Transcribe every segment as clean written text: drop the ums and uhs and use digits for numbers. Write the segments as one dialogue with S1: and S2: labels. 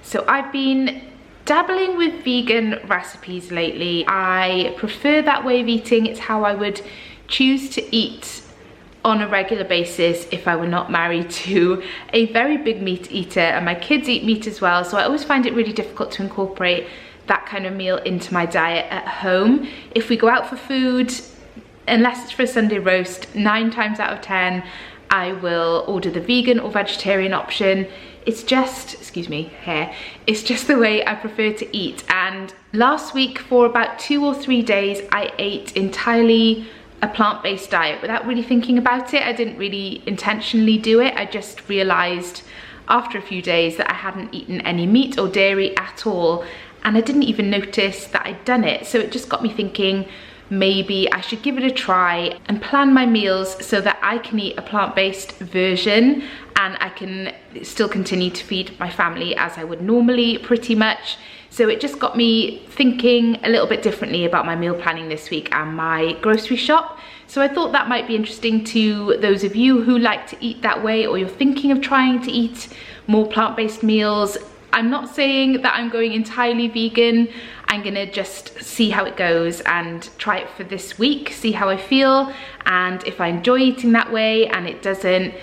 S1: So I've been dabbling with vegan recipes lately. I prefer that way of eating. It's how I would choose to eat on a regular basis if I were not married to a very big meat eater, and my kids eat meat as well, so I always find it really difficult to incorporate that kind of meal into my diet at home. If we go out for food, unless it's for a Sunday roast, 9 times out of 10 I will order the vegan or vegetarian option. It's just, excuse me, hair. It's just the way I prefer to eat. And last week for about 2 or 3 days, I ate entirely a plant-based diet without really thinking about it. I didn't really intentionally do it. I just realized after a few days that I hadn't eaten any meat or dairy at all. And I didn't even notice that I'd done it. So it just got me thinking, maybe I should give it a try and plan my meals so that I can eat a plant-based version and I can still continue to feed my family as I would normally, pretty much. So it just got me thinking a little bit differently about my meal planning this week and my grocery shop. So I thought that might be interesting to those of you who like to eat that way, or you're thinking of trying to eat more plant-based meals. I'm not saying that I'm going entirely vegan. I'm gonna just see how it goes and try it for this week, see how I feel, and if I enjoy eating that way and it doesn't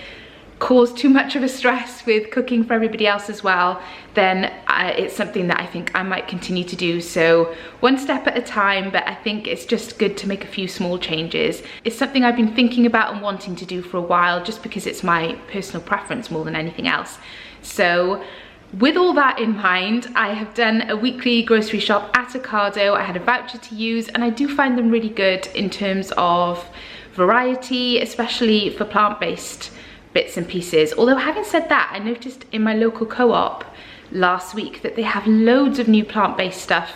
S1: cause too much of a stress with cooking for everybody else as well, then it's something that I think I might continue to do. So one step at a time, but I think it's just good to make a few small changes. It's something I've been thinking about and wanting to do for a while, just because it's my personal preference more than anything else. So with all that in mind, I have done a weekly grocery shop at Ocado. I had a voucher to use, and I do find them really good in terms of variety, especially for plant-based bits and pieces. Although having said that, I noticed in my local co-op last week that they have loads of new plant-based stuff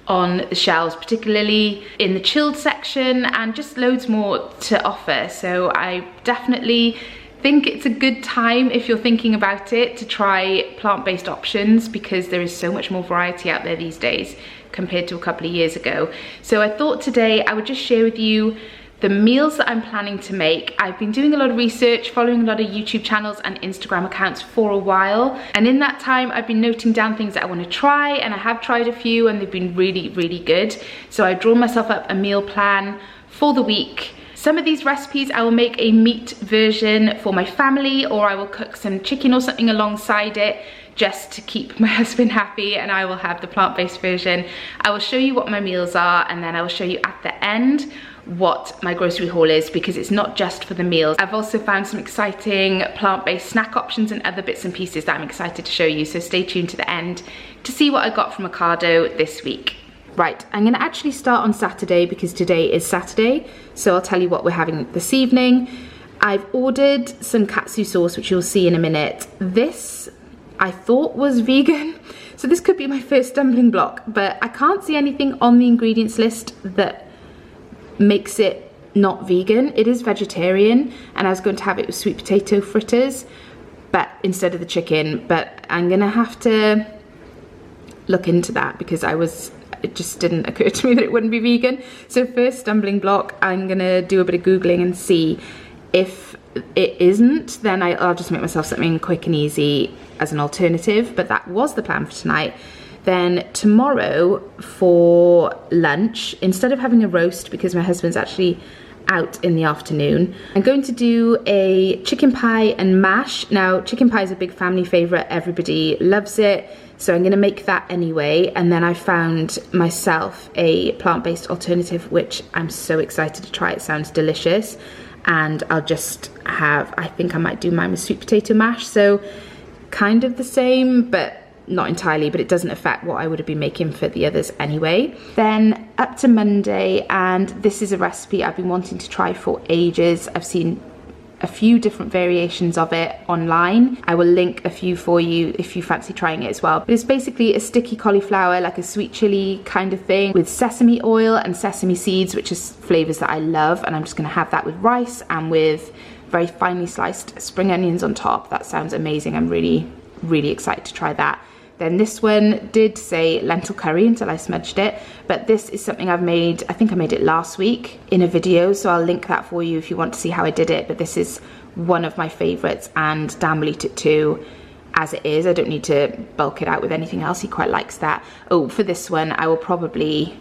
S1: on the shelves, particularly in the chilled section, and just loads more to offer. So I definitely think it's a good time, if you're thinking about it, to try plant-based options, because there is so much more variety out there these days compared to a couple of years ago. So I thought today I would just share with you the meals that I'm planning to make. I've been doing a lot of research, following a lot of YouTube channels and Instagram accounts for a while, and in that time I've been noting down things that I want to try, and I have tried a few and they've been really, really good. So I've drawn myself up a meal plan for the week. Some of these recipes I will make a meat version for my family, or I will cook some chicken or something alongside it just to keep my husband happy, and I will have the plant-based version. I will show you what my meals are, and then I will show you at the end what my grocery haul is, because it's not just for the meals. I've also found some exciting plant-based snack options and other bits and pieces that I'm excited to show you, so stay tuned to the end to see what I got from Ocado this week. Right, I'm gonna actually start on Saturday because today is Saturday, so I'll tell you what we're having this evening. I've ordered some katsu sauce, which you'll see in a minute. This I thought was vegan, so this could be my first stumbling block, but I can't see anything on the ingredients list that makes it not vegan. It is vegetarian, and I was going to have it with sweet potato fritters but instead of the chicken, but I'm gonna have to look into that because it just didn't occur to me that it wouldn't be vegan. So first stumbling block, I'm gonna do a bit of Googling and see if it isn't, then I'll just make myself something quick and easy as an alternative, but that was the plan for tonight. Then tomorrow for lunch, instead of having a roast, because my husband's actually out in the afternoon, I'm going to do a chicken pie and mash. Now, chicken pie is a big family favorite, everybody loves it, so I'm gonna make that anyway. And then I found myself a plant-based alternative, which I'm so excited to try. It sounds delicious. And I'll just have, I think I might do mine with sweet potato mash, so kind of the same, but not entirely, but it doesn't affect what I would have been making for the others anyway. Then up to Monday, and this is a recipe I've been wanting to try for ages. I've seen a few different variations of it online. I will link a few for you if you fancy trying it as well. But it's basically a sticky cauliflower, like a sweet chili kind of thing, with sesame oil and sesame seeds, which is flavors that I love, and I'm just gonna have that with rice and with very finely sliced spring onions on top. That sounds amazing. I'm really, really excited to try that. Then this one did say lentil curry until I smudged it, but this is something I've made, I think I made it last week in a video, so I'll link that for you if you want to see how I did it. But this is one of my favorites, and Dan will eat it too, as it is. I don't need to bulk it out with anything else. He quite likes that. Oh, for this one, I will probably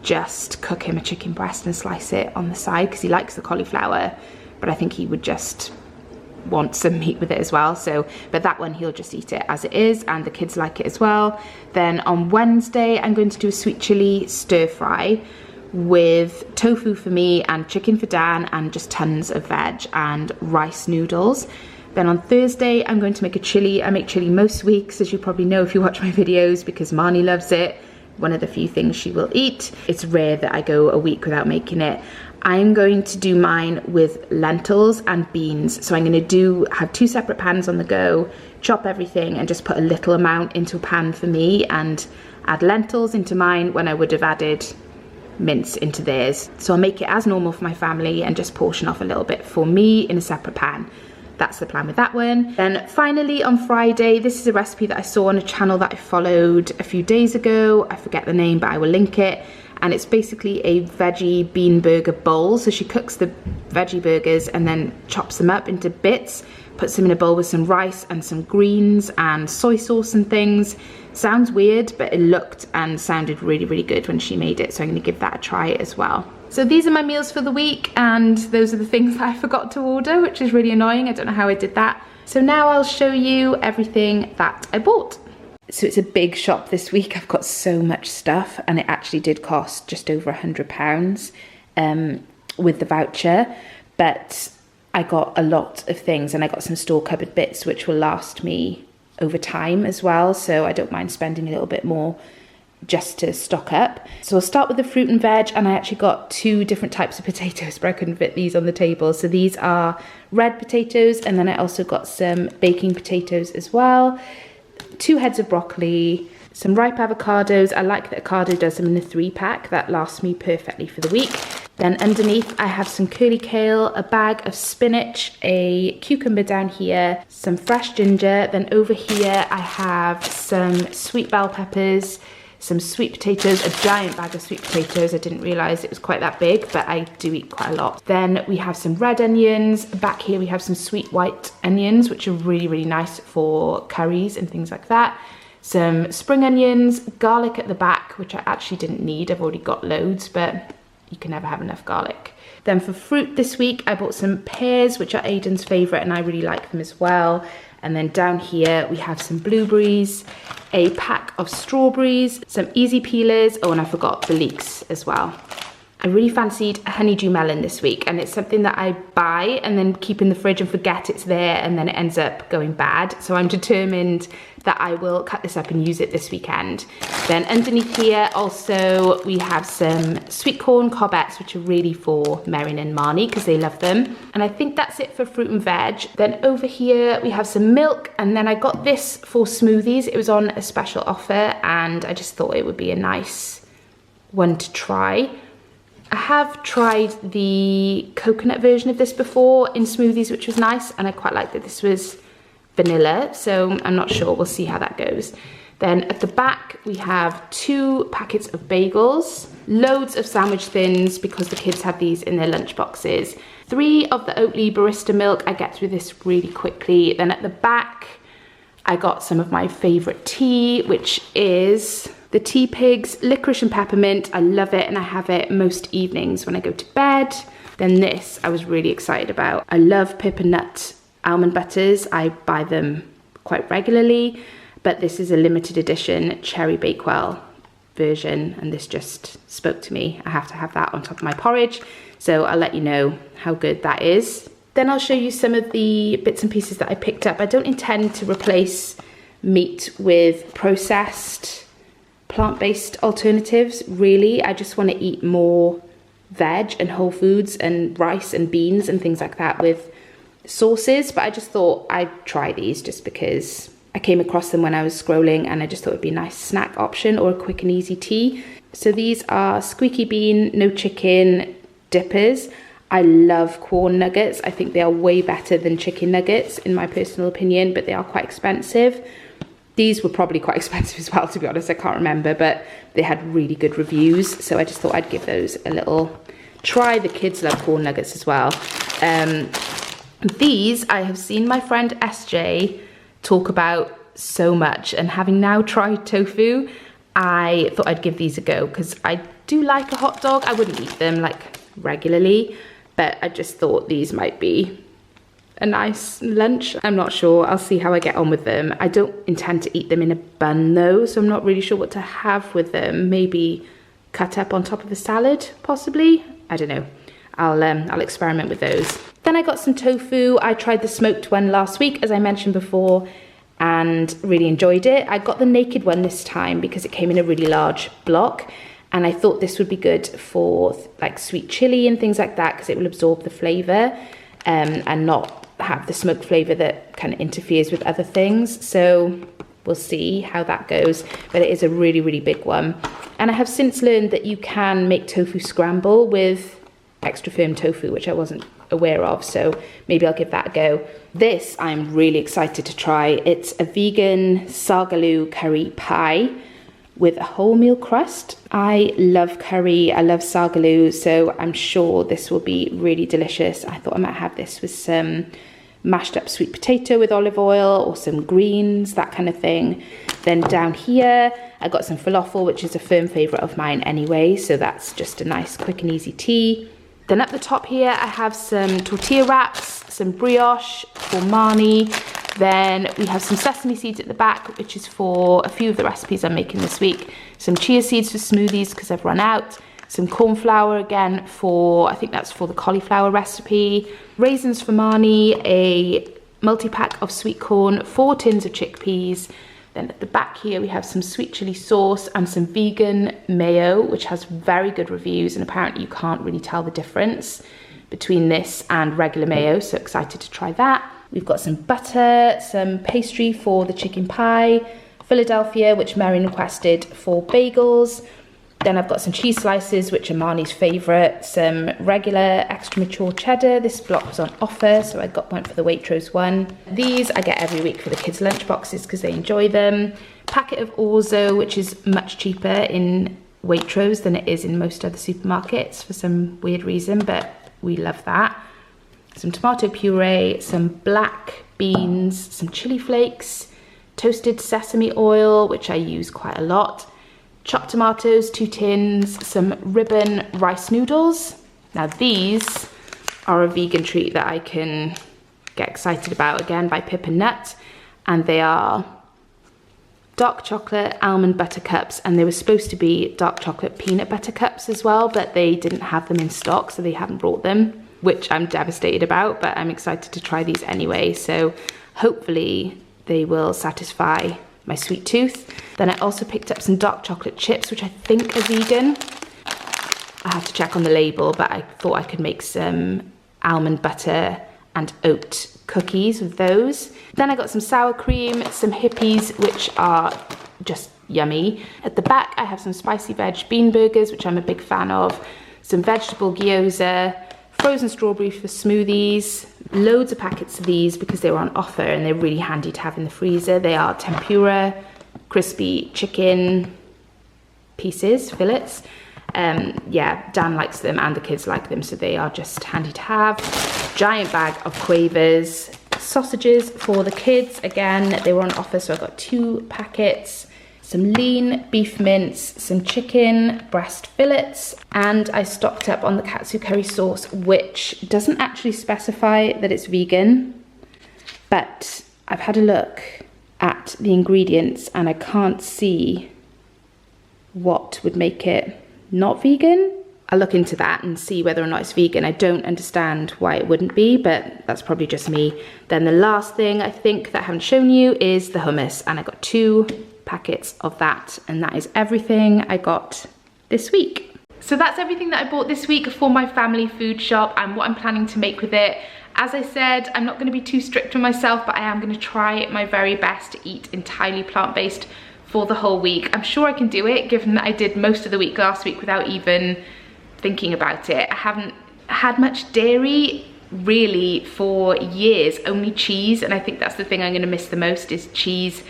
S1: just cook him a chicken breast and slice it on the side because he likes the cauliflower, but I think he would just want some meat with it as well. So, but that one he'll just eat it as it is, and the kids like it as well. Then on Wednesday, I'm going to do a sweet chili stir fry with tofu for me and chicken for Dan, and just tons of veg and rice noodles. Then on Thursday, I'm going to make a chili. I make chili most weeks, as you probably know if you watch my videos, because Marnie loves it. One of the few things she will eat. It's rare that I go a week without making it. I'm going to do mine with lentils and beans. So I'm going to have 2 separate pans on the go, chop everything and just put a little amount into a pan for me, and add lentils into mine when I would have added mince into theirs. So I'll make it as normal for my family and just portion off a little bit for me in a separate pan. That's the plan with that one. Then finally on Friday, this is a recipe that I saw on a channel that I followed a few days ago. I forget the name, but I will link it. And it's basically a veggie bean burger bowl. So she cooks the veggie burgers and then chops them up into bits, puts them in a bowl with some rice and some greens and soy sauce and things. Sounds weird, but it looked and sounded really, really good when she made it. So I'm gonna give that a try as well. So these are my meals for the week, and those are the things that I forgot to order, which is really annoying. I don't know how I did that. So now I'll show you everything that I bought. So it's a big shop this week. I've got so much stuff, and it actually did cost just over £100 with the voucher, but I got a lot of things, and I got some store cupboard bits which will last me over time as well, so I don't mind spending a little bit more just to stock up. So I'll start with the fruit and veg, and I actually got 2 different types of potatoes, but I couldn't fit these on the table. So these are red potatoes, and then I also got some baking potatoes as well, 2 heads of broccoli, some ripe avocados. I like that Ocado does them in a 3-pack. That lasts me perfectly for the week. Then underneath I have some curly kale, a bag of spinach, a cucumber down here, some fresh ginger. Then over here I have some sweet bell peppers, some sweet potatoes, a giant bag of sweet potatoes. I didn't realise it was quite that big, but I do eat quite a lot. Then we have some red onions. Back here we have some sweet white onions, which are really, really nice for curries and things like that. Some spring onions, garlic at the back, which I actually didn't need. I've already got loads, but you can never have enough garlic. Then for fruit this week, I bought some pears, which are Aiden's favourite, and I really like them as well. And then down here we have some blueberries, a pack of strawberries, some easy peelers. Oh, and I forgot the leeks as well. I really fancied a honeydew melon this week, and it's something that I buy and then keep in the fridge and forget it's there, and then it ends up going bad. So I'm determined that I will cut this up and use it this weekend. Then underneath here also we have some sweet corn cobbettes, which are really for Merrin and Marnie because they love them. And I think that's it for fruit and veg. Then over here we have some milk, and then I got this for smoothies. It was on a special offer and I just thought it would be a nice one to try. I have tried the coconut version of this before in smoothies, which was nice, and I quite liked that this was vanilla, so I'm not sure. We'll see how that goes. Then at the back we have 2 packets of bagels, loads of sandwich thins because the kids have these in their lunch boxes, 3 of the Oatly barista milk. I get through this really quickly. Then at the back I got some of my favourite tea, which is the Teapigs licorice and peppermint. I love it, and I have it most evenings when I go to bed. Then this I was really excited about. I love pip and nut almond butters. I buy them quite regularly, but this is a limited edition cherry Bakewell version, and this just spoke to me. I have to have that on top of my porridge, so I'll let you know how good that is. Then I'll show you some of the bits and pieces that I picked up. I don't intend to replace meat with processed plant-based alternatives, really. I just want to eat more veg and whole foods and rice and beans and things like that with sauces, but I just thought I'd try these just because I came across them when I was scrolling, and I just thought it'd be a nice snack option or a quick and easy tea. So these are squeaky bean, no chicken dippers. I love corn nuggets. I think they are way better than chicken nuggets in my personal opinion, but they are quite expensive. These were probably quite expensive as well, to be honest. I can't remember, but they had really good reviews, so I just thought I'd give those a little try. The kids love corn nuggets as well. These I have seen my friend SJ talk about so much, and having now tried tofu, I thought I'd give these a go because I do like a hot dog. I wouldn't eat them like regularly, but I just thought these might be a nice lunch. I'm not sure, I'll see how I get on with them. I don't intend to eat them in a bun though, so I'm not really sure what to have with them. Maybe cut up on top of a salad, possibly. I don't know. I'll experiment with those. Then I got some tofu. I tried the smoked one last week, as I mentioned before, and really enjoyed it. I got the naked one this time because it came in a really large block, and I thought this would be good for like sweet chili and things like that because it will absorb the flavour and not have the smoked flavour that kind of interferes with other things. So we'll see how that goes, but it is a really, really big one. And I have since learned that you can make tofu scramble with extra firm tofu, which I wasn't aware of, so maybe I'll give that a go. This I'm really excited to try. It's a vegan sagaloo curry pie with a wholemeal crust. I love curry, I love sagaloo, so I'm sure this will be really delicious. I thought I might have this with some mashed up sweet potato with olive oil or some greens, that kind of thing. Then down here, I got some falafel, which is a firm favourite of mine anyway, so that's just a nice quick and easy tea. Then up the top here, I have some tortilla wraps, some brioche for Marnie. Then we have some sesame seeds at the back, which is for a few of the recipes I'm making this week. Some chia seeds for smoothies because I've run out. Some corn flour again for, I think that's for the cauliflower recipe. Raisins for Marnie, a multi-pack of sweet corn, 4 tins of chickpeas. Then at the back here, we have some sweet chili sauce and some vegan mayo, which has very good reviews, and apparently you can't really tell the difference between this and regular mayo, so excited to try that. We've got some butter, some pastry for the chicken pie, Philadelphia, which Marion requested, for bagels. Then I've got some cheese slices, which are Marnie's favourite, some regular extra mature cheddar. This block was on offer, so I got one for the Waitrose one. These I get every week for the kids' lunch boxes because they enjoy them. Packet of orzo, which is much cheaper in Waitrose than it is in most other supermarkets for some weird reason, but we love that. Some tomato puree, some black beans, some chili flakes, toasted sesame oil, which I use quite a lot, chopped tomatoes, 2 tins, some ribbon rice noodles. Now these are a vegan treat that I can get excited about, again by Pip and Nut, and they are dark chocolate almond butter cups, and they were supposed to be dark chocolate peanut butter cups as well, but they didn't have them in stock, so they haven't brought them, which I'm devastated about, but I'm excited to try these anyway, so hopefully they will satisfy my sweet tooth. Then I also picked up some dark chocolate chips, which I think are vegan. I have to check on the label, but I thought I could make some almond butter and oat cookies with those. Then I got some sour cream, some hippies, which are just yummy. At the back, I have some spicy veg bean burgers, which I'm a big fan of, some vegetable gyoza, frozen strawberries for smoothies, loads of packets of these because they were on offer and they're really handy to have in the freezer. They are tempura, crispy chicken pieces, fillets. Yeah, Dan likes them and the kids like them, so they are just handy to have. Giant bag of Quavers, sausages for the kids. Again, they were on offer, so I got 2 packets. Some lean beef mince, some chicken breast fillets, and I stocked up on the katsu curry sauce, which doesn't actually specify that it's vegan, but I've had a look at the ingredients and I can't see what would make it not vegan. I'll look into that and see whether or not it's vegan. I don't understand why it wouldn't be, but that's probably just me. Then the last thing I think that I haven't shown you is the hummus, and I got 2 packets of that, and that is everything I got this week. So that's everything that I bought this week for my family food shop and what I'm planning to make with it. As I said, I'm not going to be too strict on myself, but I am going to try my very best to eat entirely plant-based for the whole week. I'm sure I can do it, given that I did most of the week last week without even thinking about it. I haven't had much dairy really for years, only cheese, and I think that's the thing I'm going to miss the most is cheese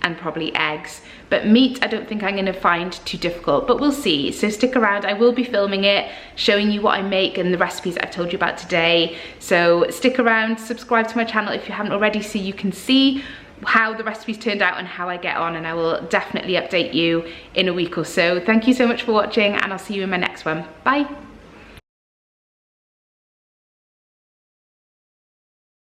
S1: and probably eggs. But meat I don't think I'm going to find too difficult, but we'll see. So stick around, I will be filming it, showing you what I make and the recipes I've told you about today. So stick around, subscribe to my channel if you haven't already so you can see how the recipes turned out and how I get on, and I will definitely update you in a week or so. Thank you so much for watching, and I'll see you in my next one. Bye.